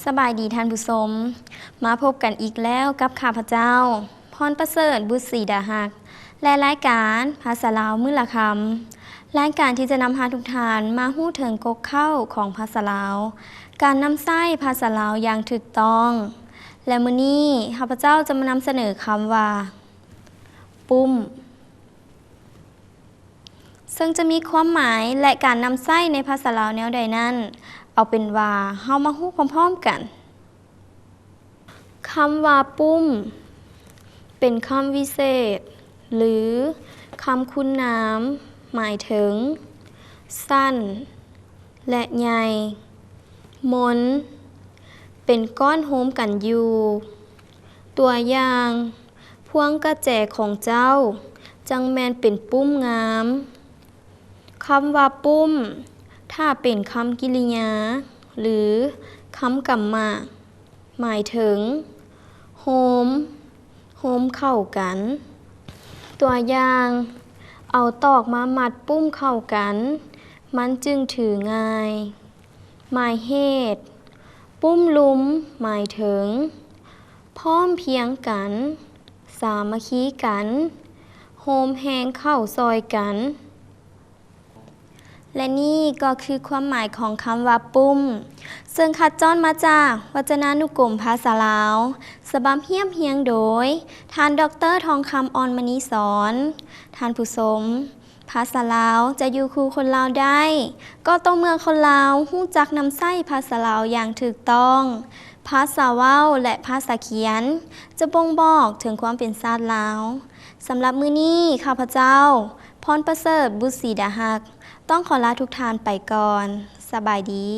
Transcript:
สบายดีท่านผู้ชมมาพบกันอีกแล้วกับข้าพเจ้าพรประเสริฐบุตรศรีดาหักและรายการภาษาลาวมื้อละคำรายการที่จะนำพาทุกท่านมาฮู้ถึงกกเข้าของภาษาลาวการนำไส้ภาษาลาวอย่างถูกต้องและมื้อนี้ข้าพเจ้าจะมานำเสนอคำว่าปุ้มซึ่งจะมีความหมายและการนำไส้ในภาษาลาวแนวใดนั้นเอาเป็นว่าเฮามาฮู้พร้อมๆกันคำว่าปุ้มเป็นคำวิเศษหรือคำคุณนามหมายถึงสั้นและใหญ่มนเป็นก้อนโฮมกันอยู่ตัวอย่างพวงกระแจของเจ้าจังแมนเป็นปุ้มงามคำว่าปุ้มถ้าเป็นคำกริยาหรือคำกรรมะหมายถึงโฮมเข้ากันตัวอย่างเอาตอกมามัดปุ้มเข้ากันมันจึงถือง่ายหมายเหตุปุ้มลุมหมายถึงพร้อมเพียงกันสามัคคีกันโฮมแหงเข้าซอยกันและนี่ก็คือความหมายของคำว่าปุ้มซึ่งคัดจ้อนมาจากวจนานุกรมภาษาลาวฉบับเฮียบเฮียงโดยท่านดร.ทองคำออนมณีสอนท่านผู้ชมภาษาลาวจะอยู่คู่คนลาวได้ก็ต้องเมื่อคนลาวฮู้จักนำไส้ภาษาลาวอย่างถูกต้องภาษาเว้าและภาษาเขียนจะบ่งบอกถึงความเป็นชาติลาวสำหรับมื้อนี้ข้าพเจ้าพรประเสริฐบุตรศรีดาหักต้องขอลาทุกท่านไปก่อนสบายดี